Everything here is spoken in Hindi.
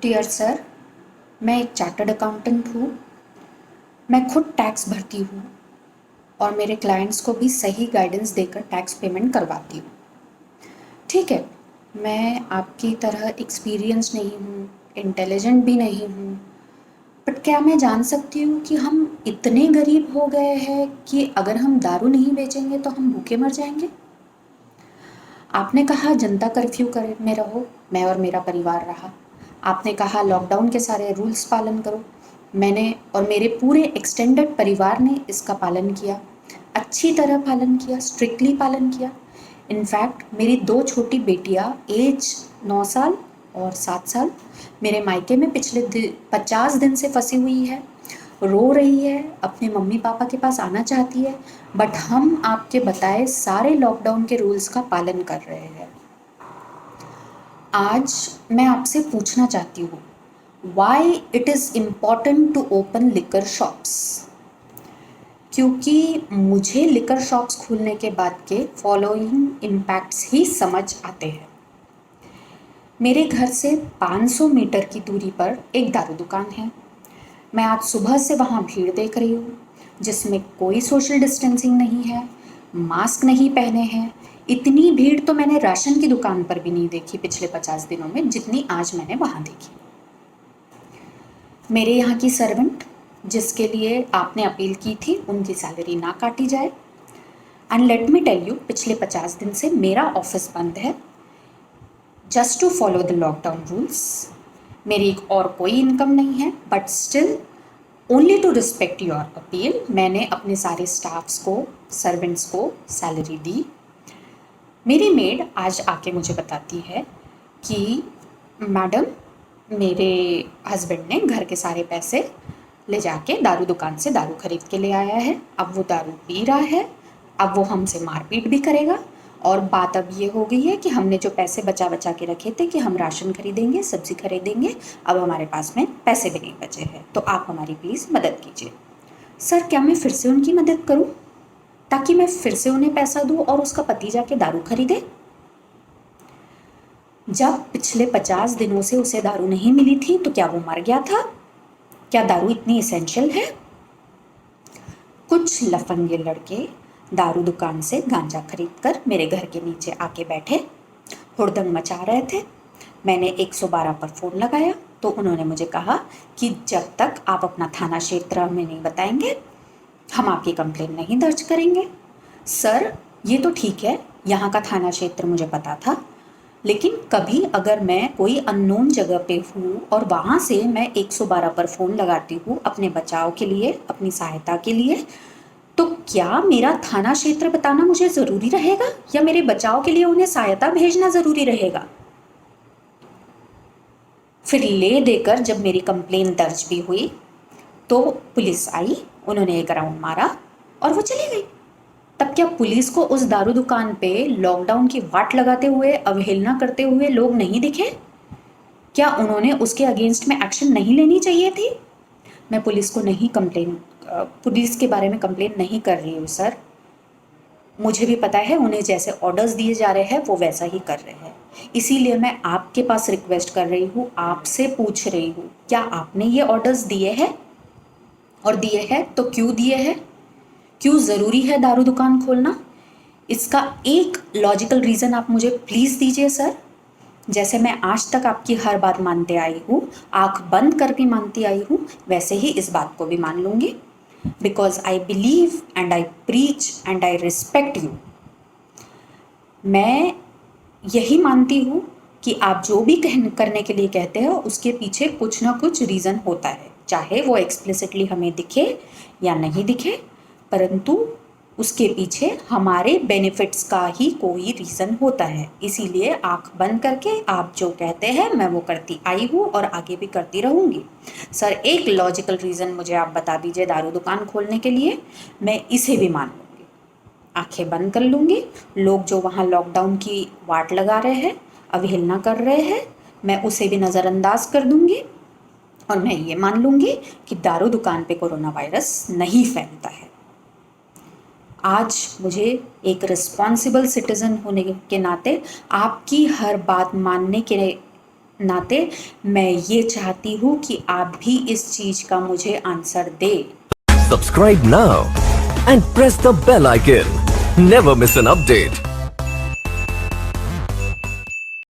डियर सर, मैं एक चार्टर्ड अकाउंटेंट हूँ। मैं खुद टैक्स भरती हूँ और मेरे क्लाइंट्स को भी सही गाइडेंस देकर टैक्स पेमेंट करवाती हूँ। ठीक है, मैं आपकी तरह एक्सपीरियंस नहीं हूँ, इंटेलिजेंट भी नहीं हूँ, बट क्या मैं जान सकती हूँ कि हम इतने गरीब हो गए हैं कि अगर हम दारू नहीं बेचेंगे तो हम भूखे मर जाएंगे? आपने कहा जनता कर्फ्यू करे में रहो, मैं और मेरा परिवार रहा। आपने कहा लॉकडाउन के सारे रूल्स पालन करो, मैंने और मेरे पूरे एक्सटेंडेड परिवार ने इसका पालन किया, अच्छी तरह पालन किया, स्ट्रिक्टली पालन किया। इनफैक्ट मेरी दो छोटी बेटियाँ एज 9 साल और 7 साल मेरे मायके में पिछले 50 दिन से फंसी हुई है, रो रही है, अपने मम्मी पापा के पास आना चाहती है, बट हम आपके बताए सारे लॉकडाउन के रूल्स का पालन कर रहे हैं। आज मैं आपसे पूछना चाहती हूँ, why it is important to open liquor shops? क्योंकि मुझे लिकर शॉप्स खोलने के बाद के फॉलोइंग इम्पैक्ट्स ही समझ आते हैं। मेरे घर से 500 मीटर की दूरी पर एक दारू दुकान है। मैं आज सुबह से वहाँ भीड़ देख रही हूँ, जिसमें कोई सोशल डिस्टेंसिंग नहीं है, मास्क नहीं पहने हैं। इतनी भीड़ तो मैंने राशन की दुकान पर भी नहीं देखी पिछले 50 दिनों में, जितनी आज मैंने वहाँ देखी। मेरे यहाँ की सर्वेंट, जिसके लिए आपने अपील की थी, उनकी सैलरी ना काटी जाए। And let me tell you, पिछले 50 दिन से मेरा ऑफिस बंद है, just to follow the lockdown rules. मेरी एक और कोई इनकम नहीं है, but still only to respect your appeal मैंने अपने सारे स्टाफ्स को, सर्वेंट्स को सैलरी दी। मेरी मेड आज आके मुझे बताती है कि मैडम, मेरे हस्बैंड ने घर के सारे पैसे ले जाके दारू दुकान से दारू खरीद के ले आया है, अब वो दारू पी रहा है, अब वो हमसे मारपीट भी करेगा। और बात अब ये हो गई है कि हमने जो पैसे बचा बचा के रखे थे कि हम राशन खरीदेंगे, सब्जी खरीदेंगे, अब हमारे पास में पैसे भी नहीं बचे हैं, तो आप हमारी प्लीज़ मदद कीजिए। सर, क्या मैं फिर से उनकी मदद करूं ताकि मैं फिर से उन्हें पैसा दूं और उसका पति जाके दारू खरीदे? जब पिछले 50 दिनों से उसे दारू नहीं मिली थी तो क्या वो मर गया था? क्या दारू इतनी इसेंशियल है? कुछ लफंगे लड़के दारू दुकान से गांजा खरीदकर मेरे घर के नीचे आके बैठे, हुड़दंग मचा रहे थे। मैंने 112 पर फ़ोन लगाया तो उन्होंने मुझे कहा कि जब तक आप अपना थाना क्षेत्र हमें नहीं बताएंगे, हम आपकी कंप्लेन नहीं दर्ज करेंगे। सर, ये तो ठीक है, यहाँ का थाना क्षेत्र मुझे पता था, लेकिन कभी अगर मैं कोई अननोन जगह पे हूँ और वहाँ से मैं 112 पर फ़ोन लगाती हूँ अपने बचाव के लिए, अपनी सहायता के लिए, तो क्या मेरा थाना क्षेत्र बताना मुझे ज़रूरी रहेगा या मेरे बचाव के लिए उन्हें सहायता भेजना ज़रूरी रहेगा? फिर ले देकर जब मेरी कंप्लेन दर्ज भी हुई तो पुलिस आई, उन्होंने एक राउंड मारा और वो चली गई। तब क्या पुलिस को उस दारू दुकान पे लॉकडाउन की वाट लगाते हुए, अवहेलना करते हुए लोग नहीं दिखे? क्या उन्होंने उसके अगेंस्ट में एक्शन नहीं लेनी चाहिए थी? मैं पुलिस को नहीं पुलिस के बारे में कंप्लेन नहीं कर रही हूँ सर। मुझे भी पता है उन्हें जैसे ऑर्डर्स दिए जा रहे हैं वो वैसा ही कर रहे हैं। इसीलिए मैं आपके पास रिक्वेस्ट कर रही हूँ, आपसे पूछ रही हूँ, क्या आपने ये ऑर्डर्स दिए हैं? और दिए हैं तो क्यों दिए हैं? क्यों ज़रूरी है दारू दुकान खोलना? इसका एक लॉजिकल रीज़न आप मुझे प्लीज़ दीजिए सर। जैसे मैं आज तक आपकी हर बात मानते आई हूँ, आँख बंद करके मानती आई हूँ, वैसे ही इस बात को भी मान लूँगी, because I believe and I preach and I respect you. मैं यही मानती हूँ कि आप जो भी करने के लिए कहते हो उसके पीछे कुछ ना कुछ रीज़न होता है, चाहे वो एक्सप्लिसिटली हमें दिखे या नहीं दिखे, परंतु उसके पीछे हमारे बेनिफिट्स का ही कोई रीज़न होता है। इसीलिए आंख बंद करके आप जो कहते हैं मैं वो करती आई हूँ और आगे भी करती रहूँगी। सर, एक लॉजिकल रीज़न मुझे आप बता दीजिए दारू दुकान खोलने के लिए, मैं इसे भी मान लूँगी, आंखें बंद कर लूँगी। लोग जो वहाँ लॉकडाउन की वाट लगा रहे हैं, अवहेलना कर रहे हैं, मैं उसे भी नज़रअंदाज कर दूँगी और मैं ये मान लूँगी कि दारू दुकान पे कोरोना वायरस नहीं फैलता है। आज मुझे एक रिस्पॉन्सिबल सिटीज़न होने के नाते आपकी हर बात मानने के नाते मैं ये चाहती हूँ कि आप भी इस चीज का मुझे answer they. Subscribe now and press the bell icon. Never miss an update.